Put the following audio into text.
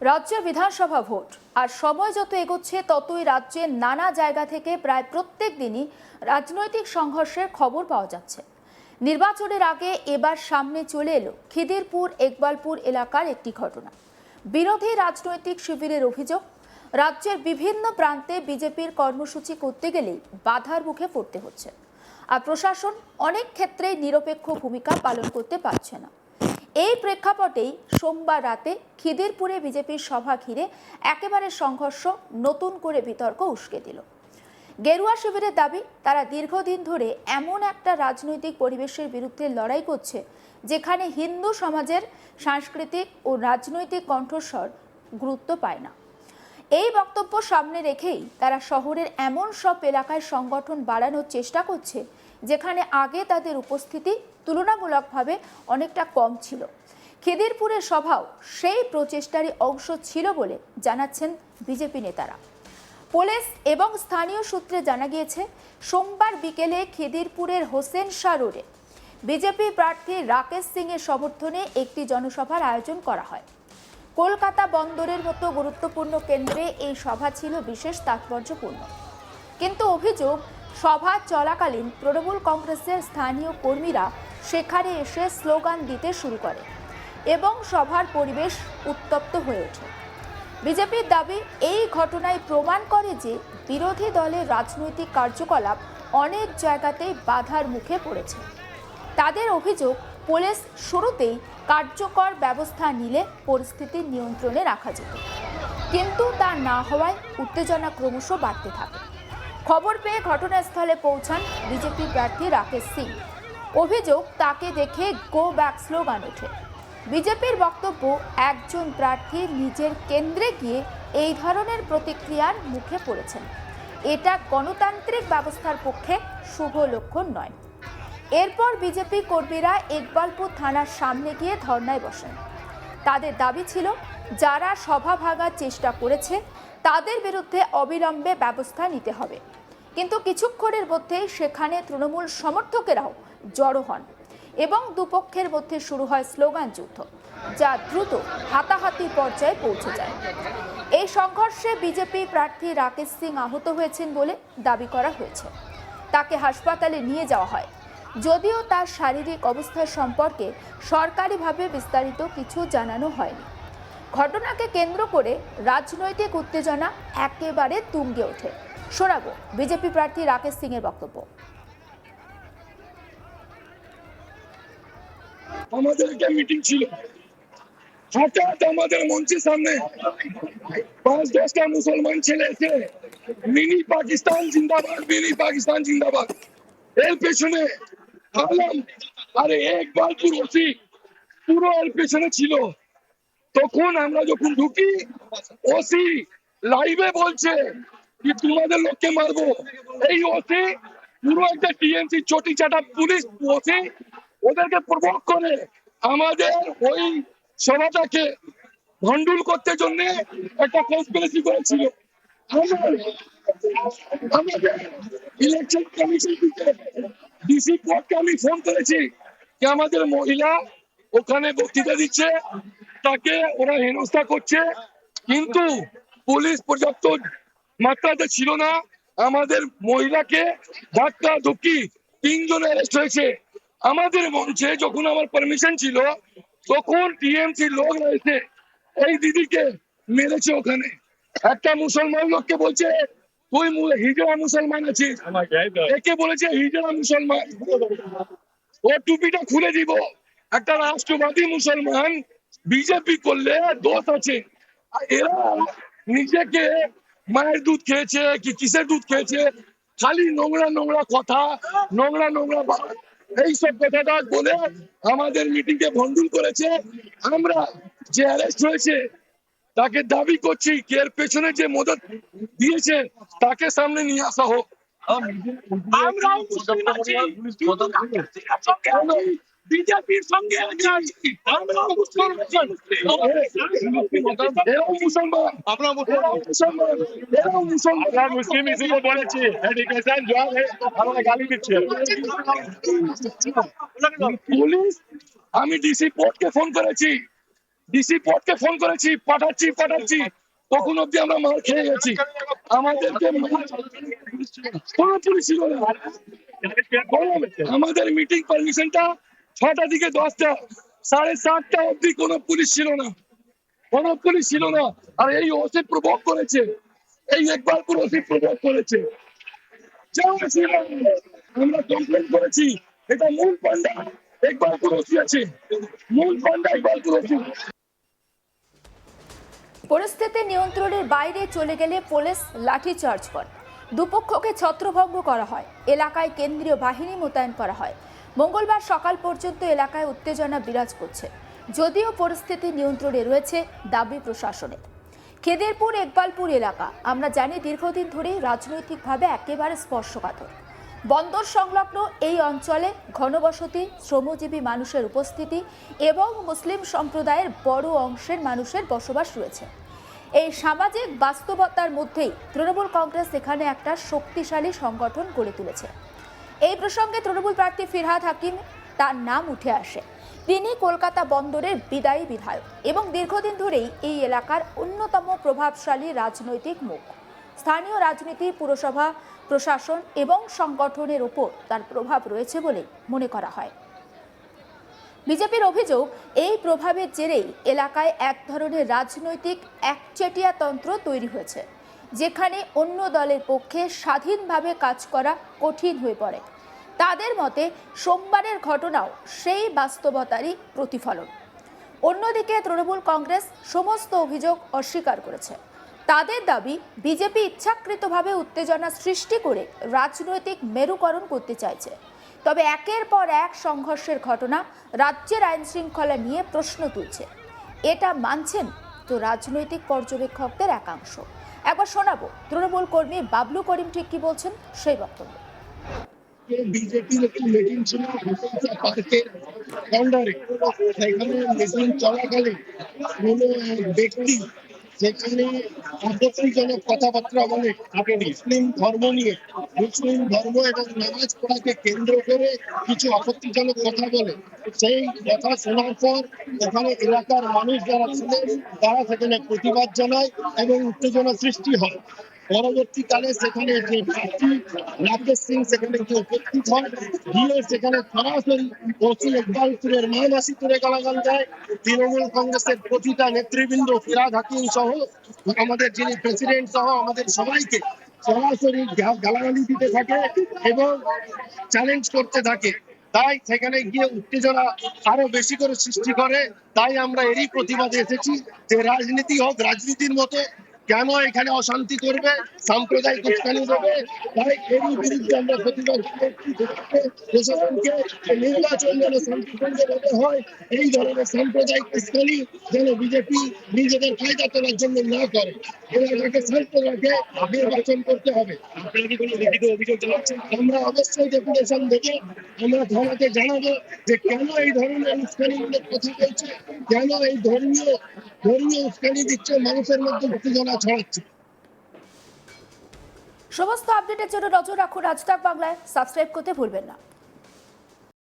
রাজ্যে বিধানসভা ভোট আর সময় যত এগোচ্ছে ততই রাজ্যের নানা জায়গা থেকে প্রায় প্রত্যেক দিনই রাজনৈতিক সংঘর্ষের খবর পাওয়া যাচ্ছে। নির্বাচনের আগে এবার সামনে চলে এলো খিদিরপুর ইকবালপুর এলাকার একটি ঘটনা। বিরোধী রাজনৈতিক শিবিরের অভিযোগ, রাজ্যের বিভিন্ন প্রান্তে বিজেপির কর্মসূচি করতে গেলেই বাধার মুখে পড়তে হচ্ছে, আর প্রশাসন অনেক ক্ষেত্রে নিরপেক্ষ ভূমিকা পালন করতে পারছে না। এই প্রেক্ষাপটেই সোমবার রাতে খিদিরপুরে বিজেপির সভা ঘিরে একেবারে সংঘর্ষ নতুন করে বিতর্ক উস্কে দিল। গেরুয়া শিবিরের দাবি, তারা দীর্ঘদিন ধরে এমন একটা রাজনৈতিক পরিবেশের বিরুদ্ধে লড়াই করছে যেখানে হিন্দু সমাজের সাংস্কৃতিক ও রাজনৈতিক কণ্ঠস্বর গুরুত্ব পায় না। এই বক্তব্য সামনে রেখেই তারা শহরের এমন সব এলাকায় সংগঠন বাড়ানোর চেষ্টা করছে যেখানে আগে তাদের উপস্থিতি তুলনামূলকভাবে অনেকটা কম ছিল। খিদিরপুরের সভাও সেই প্রচেষ্টারই অংশ ছিল বলে জানাচ্ছেন বিজেপি নেতারা। পুলিশ এবং স্থানীয় সূত্রে জানা গিয়েছে, সোমবার বিকেলে খিদিরপুরের হোসেন শাহ রোডে বিজেপি প্রার্থী রাকেশ সিং এর সমর্থনে একটি জনসভার আয়োজন করা হয়। কলকাতা বন্দরের মতো গুরুত্বপূর্ণ কেন্দ্রে এই সভা ছিল বিশেষ তাৎপর্যপূর্ণ। কিন্তু অভিযোগ, সভা চলাকালীন তৃণমূল কংগ্রেসের স্থানীয় কর্মীরা সেখানে এসে স্লোগান দিতে শুরু করে এবং সভার পরিবেশ উত্তপ্ত হয়ে ওঠে। বিজেপির দাবি, এই ঘটনায় প্রমাণ করে যে বিরোধী দলের রাজনৈতিক কার্যকলাপ অনেক জায়গাতেই বাধার মুখে পড়েছে। তাদের অভিযোগ, পুলিশ শুরুতেই কার্যকর ব্যবস্থা নিলে পরিস্থিতি নিয়ন্ত্রণে রাখা যেত, কিন্তু তা না হওয়ায় উত্তেজনা ক্রমশ বাড়তে থাকে। খবর পেয়ে ঘটনাস্থলে পৌঁছান বিজেপি প্রার্থী রাকেশ সিং। অভিযোগ, তাকে দেখে গো ব্যাক স্লোগান ওঠে। বিজেপির বক্তব্য, একজন প্রার্থী নিজের কেন্দ্রে গিয়ে এই ধরনের প্রতিক্রিয়ার মুখে পড়েছেন। এটা গণতান্ত্রিক ব্যবস্থার পক্ষে শুভ লক্ষণ নয়। এরপর বিজেপি কর্মীরা ইকবালপুর থানার সামনে গিয়ে ধর্নায় বসেন। তাদের দাবি ছিল, যারা সভা ভাঙার চেষ্টা করেছে তাদের বিরুদ্ধে অবিলম্বে ব্যবস্থা নিতে হবে। কিন্তু কিছুক্ষণের মধ্যেই সেখানে তৃণমূল সমর্থকেরাও জড়ো হন এবং দুপক্ষের মধ্যে শুরু হয় স্লোগান যুদ্ধ, যা দ্রুত হাতাহাতি পর্যায়ে পৌঁছে যায়। এই সংঘর্ষে বিজেপি প্রার্থী রাকেশ সিং আহত হয়েছেন বলে দাবি করা হয়েছে। তাকে হাসপাতালে নিয়ে যাওয়া হয়, যদিও তার শারীরিক অবস্থা সম্পর্কে সরকারিভাবে বিস্তারিত কিছু জানানো হয়নি। ঘটনাকে কেন্দ্র করে রাজনৈতিক উত্তেজনা একেবারে তুঙ্গে ওঠে। শোনাবো বিজেপি প্রার্থী রাকেশ সিং এর বক্তব্য। আমাদের একটা মিটিং ছিল, হঠাৎ আমাদের মঞ্চের সামনে 5-10টা মুসলমান ছেলে এসে মিনি পাকিস্তান জিন্দাবাদ, মিনি পাকিস্তান জিন্দাবাদ, এর পেছনে ভাবলাম আরে ইকবালপুর ওসি পুরো এর পেছনে ছিল। তখন আমরা যখন ঢুকি, ওসি লাইভে বলছে কি তোমাদের লোককে মারবো। এই ওসি পুরো একটা টিএমসি চটি চাটা পুলিশ ওসি ওদেরকে প্রভোগ করে আমাদের ওই সভাটাকে ভন্ডুল করতে জন্য একটা কনস্পিরেসি করেছিল। আমাদের ইলেকশন কমিশন থেকে ডিসি কোর্টকে আমি ফোন করেছি যে আমাদের মহিলা ওখানে বক্তৃতা দিচ্ছে, তাকে ওরা হেনস্থা করছে, কিন্তু পুলিশ পর্যাপ্ত মাত্রাতে ছিল না। আমাদের মহিলাকে ধাক্কা ধুকি 3 জন অ্যারেস্ট হয়েছে। আমাদের মঞ্চে যখন আমার পারমিশন ছিল তখন টিএমসি লোক রয়েছে এই দিদিকে মেরেছে। ওখানে একটা মুসলমান লোককে বলছে তুই হিজড়া মুসলমান আছিস, একে বলেছে হিজড়া মুসলমান, ও টুপিটা খুলে দিব। একটা রাষ্ট্রবাদী মুসলমান বিজেপি করলে দোষ আছে। আর এরা নিজেকে মায়ের দুধ খেয়েছে কি কিসের দুধ খেয়েছে, খালি নোংরা নোংরা কথা, নোংরা নোংরা এইসব কথাটা বলে আমাদের মিটিং কে ভন্ডুল করেছে। আমরা যে অ্যারেস্ট হয়েছে তাকে দাবি করছি কি এর পেছনে যে মদত দিয়েছে তাকে সামনে নিয়ে আসা হোক। আমরাও মুসলিম আছি, বিজেপির সঙ্গে আছি, আমরাও মুসলমান, এরাও মুসলমান, এরাও মুসলমান, মুসলিম ইসিকে বলেছি এডুকেশন জব আমরা গালি দিচ্ছে পুলিশ। আমি ডিসি কোর্টকে ফোন করেছি, ডিসি পদকে ফোন করেছি, পাঠাচ্ছি, তখন অব্দি আমরা মার খেয়ে গেছি। আমাদেরকে কোনো পুলিশ ছিল না। আমাদের মিটিং পারমিশনটা 6টা থেকে 10টা, 7:30 অব্দি কোনো পুলিশ ছিল না, কোনো পুলিশ ছিল না। আর এই ওসি প্রভোগ করেছে, এই ইকবালপুর ওসি প্রভোগ করেছে। আমরা কমপ্লেন করেছি, এটা মূল পান্ডা ইকবালপুর ওসি আছে, মূল পান্ডা ইকবালপুর ওসি। পরিস্থিতি নিয়ন্ত্রণের বাইরে চলে গেলে পুলিশ লাঠিচার্জ করে, দুপক্ষকে ছত্রভঙ্গ করা হয়, এলাকায় কেন্দ্রীয় বাহিনী মোতায়েন করা হয়। মঙ্গলবার সকাল পর্যন্ত এলাকায় উত্তেজনা বিরাজ করছে, যদিও পরিস্থিতি নিয়ন্ত্রণে রয়েছে দাবি প্রশাসনের। খেদেরপুর ইকবালপুর এলাকা আমরা জানি দীর্ঘদিন ধরেই রাজনৈতিকভাবে একেবারে স্পর্শকাতর। বন্দর সংলগ্ন এই অঞ্চলে ঘনবসতি, শ্রমজীবী মানুষের উপস্থিতি এবং মুসলিম সম্প্রদায়ের বড় অংশের মানুষের বসবাস রয়েছে। এই সামাজিক বাস্তবতার মধ্যেই তৃণমূল কংগ্রেস এখানে একটা শক্তিশালী সংগঠন গড়ে তুলেছে। এই প্রসঙ্গে তৃণমূল প্রার্থী ফিরহাদ হাকিম তার নাম উঠে আসে। তিনি কলকাতা বন্দরের বিদায়ী বিধায়ক এবং দীর্ঘদিন ধরেই এই এলাকার অন্যতম প্রভাবশালী রাজনৈতিক মুখ। স্থানীয় রাজনীতি, পুরসভা, প্রশাসন এবং সংগঠনের উপর তার প্রভাব রয়েছে বলে মনে করা হয়। বিজেপির অভিযোগ, এই প্রভাবের জেরেই এলাকায় এক ধরনের রাজনৈতিক একচেটিয়াতন্ত্র তৈরি হয়েছে, যেখানে অন্য দলের পক্ষে স্বাধীনভাবে কাজ করা কঠিন হয়ে পড়ে। তাদের মতে সোমবারের ঘটনাও সেই বাস্তবতারই প্রতিফলন। অন্যদিকে তৃণমূল কংগ্রেস সমস্ত অভিযোগ অস্বীকার করেছে। তাদের দাবি, বিজেপি ইচ্ছাকৃতভাবে উত্তেজনা সৃষ্টি করে রাজনৈতিক মেরুকরণ করতে চাইছে। তবে একের পর এক সংঘর্ষের ঘটনা রাজ্যের আইন শৃঙ্খলা নিয়ে প্রশ্ন তুলছে। এটা মানছেন তো রাজনৈতিক পর্যবেক্ষকদের একাংশ। একবার শোনাবো তৃণমূল কর্মী বাবলু করিম ঠিক কি বলছেন সেই বক্তব্য। বিজেপির একটি মিটিং ছিল পার্কের কাউন্টারে। সেখানে মিটিং চলাকালীন কোনো এক ব্যক্তি সেখানে আপত্তিজনক কথাবার্তা বলে মুসলিম ধর্ম নিয়ে, মুসলিম ধর্ম এবং নামাজ পড়াকে কেন্দ্র করে কিছু আপত্তিজনক কথা বলে। সেই কথা শোনার পর ওখানে এলাকার মানুষ যারা ছিলেন তারা সেখানে প্রতিবাদ জানায় এবং উত্তেজনা সৃষ্টি হয়। পরবর্তীকালে সেখানে যে প্রার্থী রাকেশ সিং সেখানে উপস্থিত হয়, গিয়ে সেখানে সরাসরি ওসি ইকবালপুরের মামাসি তুলে গালাগাল দেয়। তৃণমূল কংগ্রেসের প্রতিটা নেতৃবৃন্দ, ফিরহাদ হাকিম সহ আমাদের যিনি প্রেসিডেন্ট সহ আমাদের সবাইকে সরাসরি গালাগালি দিতে থাকে এবং চ্যালেঞ্জ করতে থাকে। তাই সেখানে গিয়ে উত্তেজনা আরো বেশি করে সৃষ্টি করে। তাই আমরা এরই প্রতিবাদে এসেছি যে রাজনীতি হোক রাজনীতির মতো, কেন এখানে অশান্তি করবে, সাম্প্রদায়িক উস্কানি দেবে। তাই এরই বিরুদ্ধে আমরা প্রতিবাদ করছি। প্রশাসনকে নির্বাচন যেন শান্তিপূর্ণভাবে হয়, এই ধরনের সাম্প্রদায়িক উস্কানি যেন বিজেপি নিজেদের ফায়দা তোলার জন্য না করে, এলাকাকে শান্ত রাখে নির্বাচন করতে হবে। আমরা অবশ্যই ডেপুটেশন দেবো, আমরা থানাকে জানাবো যে কেন এই ধরনের উস্কানিমূলক কথা বলছে, কেন এই ধর্মীয় উস্কানি দিচ্ছে, মানুষের মধ্যে উত্তেজনা ছড়াচ্ছে। সমস্ত আপডেটের জন্য নজর রাখুন আজ তাক বাংলায়। সাবস্ক্রাইব করতে ভুলবেন না।